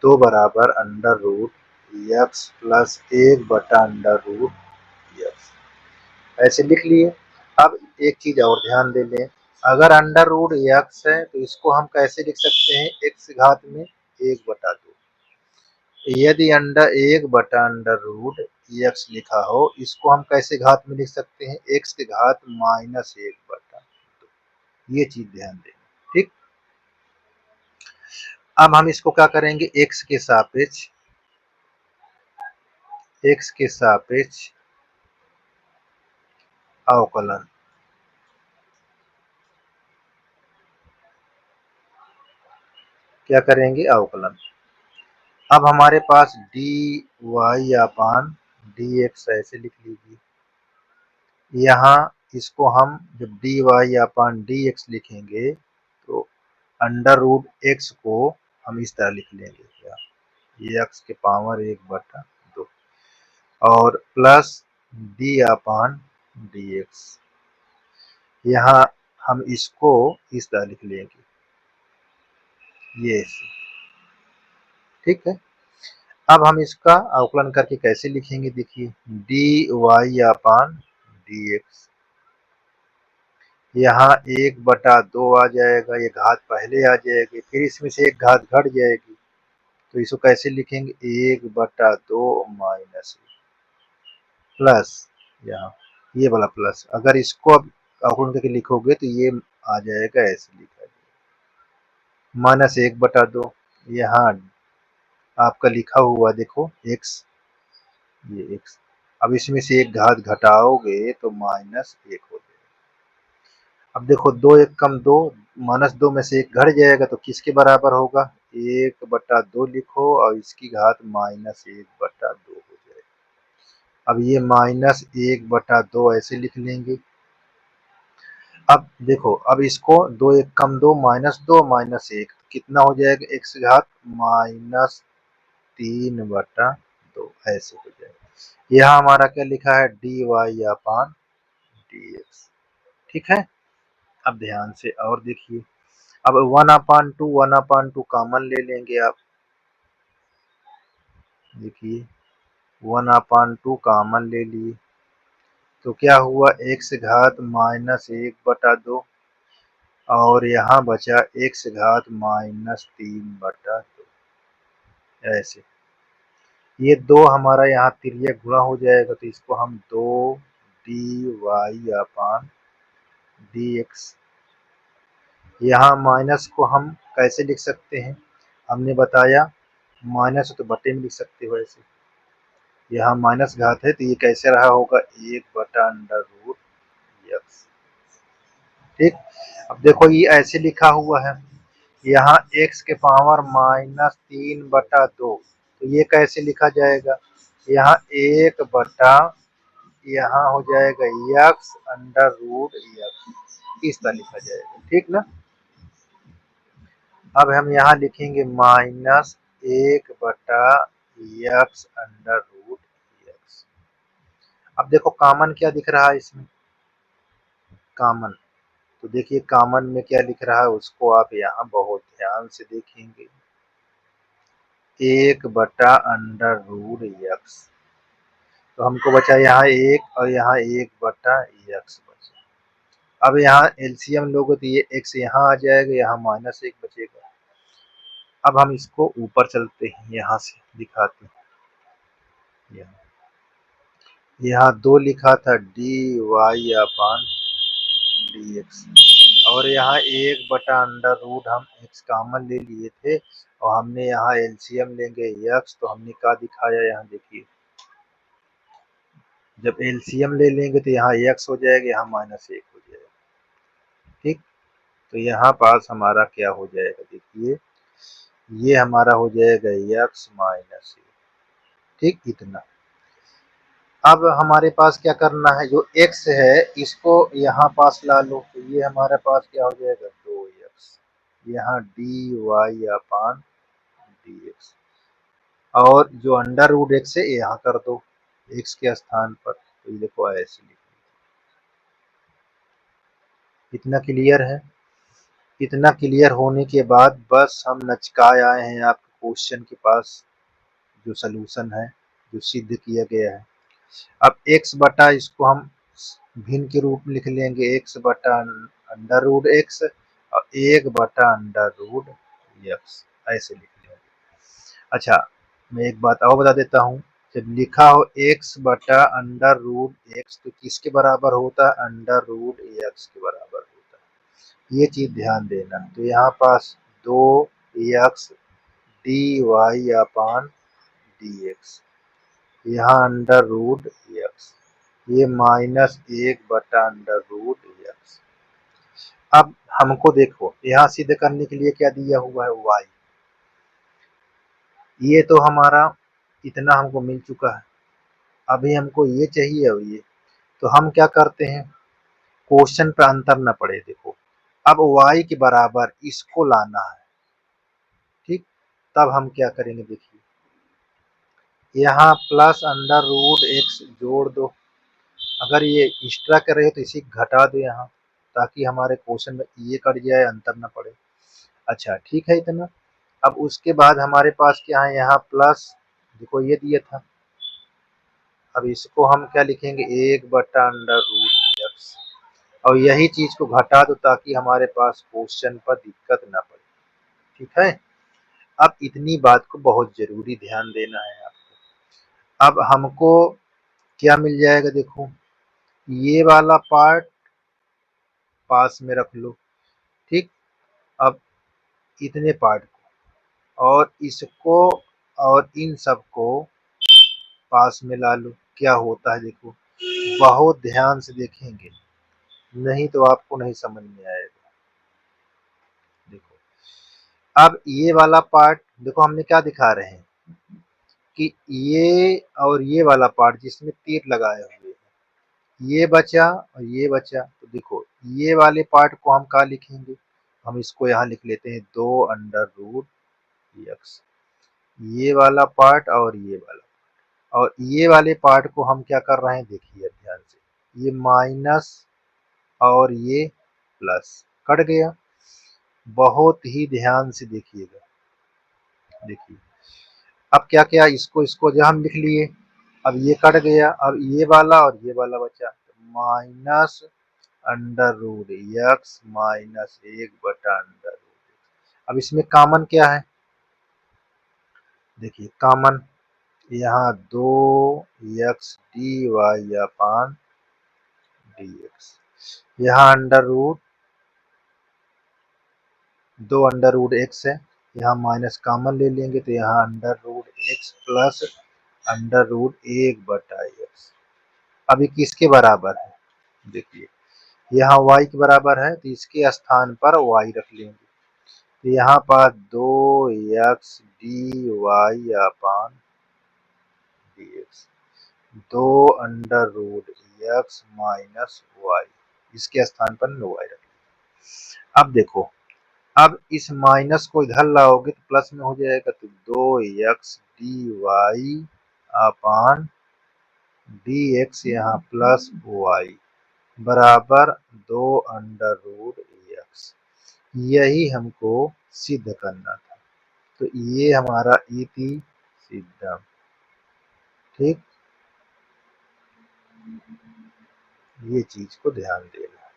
2 बराबर under root x plus 1 बटा under root x, ऐसे लिख लिए। अब एक चीज और ध्यान दे लें, अगर अंडर रूट एक्स है तो इसको हम कैसे लिख सकते हैं, एक्स घात में 1/2। यदि अंडर 1/√, एक्स लिखा हो, इसको हम कैसे घात में लिख सकते हैं, एक्स के घात -1/2। ये चीज ध्यान दें, ठीक। अब हम इसको क्या करेंगे, एक्स के सापेक्ष अवकलन। क्या करेंगे, अवकलन। अब हमारे पास डी वाई अपान डी एक्स ऐसे लिख लीजिए। यहाँ इसको हम जब डी वाई अपान डी एक्स लिखेंगे तो अंडर रूट एक्स को हम इस तरह लिख लेंगे, क्या, एक्स के पावर 1/2 और प्लस डी अपान डी एक्स। यहाँ हम इसको इस तरह लिख लेंगे, ये, ठीक है। अब हम इसका अवकलन करके कैसे लिखेंगे, देखिए, डी वाई अपान डी एक्स, यहाँ 1/2 आ जाएगा, ये घात पहले आ जाएगी, फिर इसमें से एक घात घट जाएगी, तो इसको कैसे लिखेंगे, 1/2 माइनस प्लस, यहाँ ये वाला प्लस, अगर इसको अब अवकलन करके लिखोगे तो ये आ जाएगा, ऐसे लिखा जाएगा -1/2। यहाँ आपका लिखा हुआ देखो एक्स, ये एक्स, अब इसमें से एक घात घटाओगे तो -1 हो जाएगा। अब देखो 2 1 कम 2, -2 में से एक घट जाएगा तो किसके बराबर होगा, 1/2 लिखो और इसकी घात -1/2 हो जाएगा। अब ये -1/2 ऐसे लिख लेंगे। अब देखो, अब इसको 2 1 कम 2, -2 -1 कितना हो जाएगा, एक्स घात -3/2 ऐसे हो जाएगा। यहाँ हमारा क्या लिखा है, डी वाई अपान डी एक्स, ठीक है। अब ध्यान से और देखिए, अब 1/2 कॉमन ले लेंगे आप, देखिए 1/2 कॉमन ले लिए तो क्या हुआ, एक्स घात -1/2 और यहाँ बचा एक्स घात -3/2, ऐसे। ये 2 हमारा यहाँ तिर्यक गुणा हो जाएगा तो इसको हम 2 डी वाई अपान डी एक्स, यहाँ माइनस को हम कैसे लिख सकते हैं, हमने बताया माइनस तो बटे में लिख सकते हो ऐसे, यहाँ माइनस घात है तो ये कैसे रहा होगा, 1/√x, ठीक। अब देखो ये ऐसे लिखा हुआ है, यहाँ x के पावर -3/2, तो ये कैसे लिखा जाएगा, यहाँ 1/, यहाँ हो जाएगा x√x, इस तरह लिखा जाएगा, ठीक ना। अब हम यहाँ लिखेंगे -1/x√x। अब देखो कॉमन क्या दिख रहा है इसमें, कॉमन, तो देखिए कॉमन में क्या लिख रहा है उसको आप यहाँ बहुत ध्यान से देखेंगे, 1/√x, तो हमको बचा यहाँ 1 और यहाँ 1/x बचा। अब यहाँ एलसीएम लोगे तो ये x यहाँ आ जाएगा, यहाँ -1 बचेगा। अब हम इसको ऊपर चलते हैं, यहाँ से दिखाते हैं, यहाँ 2 लिखा था डी वाई अपान डी एक्स, और यहाँ 1/√, हम x कॉमन ले लिए थे और हमने यहाँ एलसीएम लेंगे x, तो हमने क्या दिखाया, यहाँ देखिए जब एलसीएम ले लेंगे तो यहाँ x हो जाएगा, यहाँ -1 हो जाएगा, ठीक। तो यहाँ पास हमारा क्या हो जाएगा, देखिए ये हमारा हो जाएगा x -1, ठीक, इतना। अब हमारे पास क्या करना है, जो x है इसको यहाँ पास ला लो, तो ये हमारे पास क्या हो जाएगा, 2x, यहाँ डी वाई अपान डी एक्स, और जो अंडर रूट x है यहाँ कर दो x के स्थान पर, तो ये देखो ऐसे लिख, इतना क्लियर है। इतना क्लियर होने के बाद बस हम नचकाए आए हैं आपको क्वेश्चन के पास जो सलूशन है, जो सिद्ध किया गया है। अब x बटा इसको हम भिन्न के रूप में लिख लेंगे, x बटा अंडर रूट एक्स और 1 बटा अंडर रूट एक्स, ऐसे लिख लेंगे। अच्छा, मैं एक बात और बता देता हूँ, जब लिखा हो x बटा अंडर रूट एक्स तो किसके बराबर होता है? अंडर रूट एक्स के बराबर होता है। ये चीज ध्यान देना। तो यहाँ पास 2x dy अपान dx, यहाँ अंडर रूट एक्स, ये -1 बटा अंडर रूट एक्स। अब हमको देखो यहाँ सिद्ध करने के लिए क्या दिया हुआ है? y। ये तो हमारा इतना हमको मिल चुका है, अभी हमको ये चाहिए। और ये तो हम क्या करते हैं, क्वेश्चन पे अंतर न पड़े। देखो अब y के बराबर इसको लाना है, ठीक। तब हम क्या करेंगे, देखिए यहाँ प्लस अंडर रूट एक्स जोड़ दो। अगर ये एक्स्ट्रा कर रहे हो तो इसी घटा दो यहाँ, ताकि हमारे क्वेश्चन में ये कट जाए, अंतर न पड़े। अच्छा ठीक है इतना। अब उसके बाद हमारे पास क्या है, यहाँ प्लस, देखो ये दिया था। अब इसको हम क्या लिखेंगे, 1 बटा अंडर रूट एक्स, और यही चीज को घटा दो ताकि हमारे पास क्वेश्चन पर दिक्कत ना पड़े। ठीक है। अब इतनी बात को बहुत जरूरी ध्यान देना है आपको। अब हमको क्या मिल जाएगा, देखो ये वाला पार्ट पास में रख लो, ठीक। अब इतने पार्ट को और इसको और इन सब को पास में ला लो। क्या होता है देखो, बहुत ध्यान से देखेंगे, नहीं तो आपको नहीं समझ में आएगा। देखो अब ये वाला पार्ट, देखो हमने क्या दिखा रहे हैं कि ये और ये वाला पार्ट जिसमें तीर लगाए हुए हैं, ये बचा और ये बचा। तो देखो ये वाले पार्ट को हम क्या लिखेंगे, हम इसको यहाँ लिख लेते हैं 2 अंडर रूट एक्स, ये वाला पार्ट और ये वाला। और ये वाले पार्ट को हम क्या कर रहे हैं, देखिए ध्यान से, ये माइनस और ये प्लस कट गया। बहुत ही ध्यान से देखिएगा। देखिए अब क्या क्या, इसको जो हम लिख लिए, अब ये कट गया, अब ये वाला और ये वाला बचा, minus under root x minus 1 बटा अंडर रूट। अब इसमें कॉमन क्या है, देखिए कॉमन यहाँ 2x dy अपान dx, यहाँ under root 2 under root x है, यहाँ माइनस कॉमन ले लेंगे तो यहाँ under root x plus under root 1 बटा एक्स। अभी किसके बराबर है, देखिए यहाँ y के बराबर है तो इसके स्थान पर y रख लेंगे। तो यहाँ पर 2x dy upon dx, 2 under root x minus y, इसके स्थान पर y रख लेंगे। अब देखो, अब इस माइनस को इधर लाओगे तो प्लस में हो जाएगा, तो 2x dy अपान dx यहाँ प्लस y बराबर 2 अंडर रूट एक्स। यही हमको सिद्ध करना था। तो ये हमारा इति सिद्धम, ठीक। ये चीज को ध्यान देना,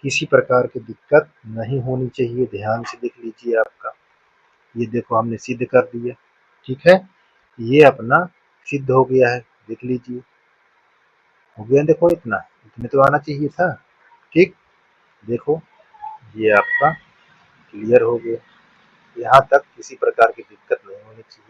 किसी प्रकार की दिक्कत नहीं होनी चाहिए। ध्यान से देख लीजिए आपका, ये देखो हमने सिद्ध कर दिया, ठीक है। ये अपना सिद्ध हो गया है, देख लीजिए हो गया। देखो इतना, इतने तो आना चाहिए था, ठीक। देखो ये आपका क्लियर हो गया, यहाँ तक किसी प्रकार की दिक्कत नहीं होनी चाहिए।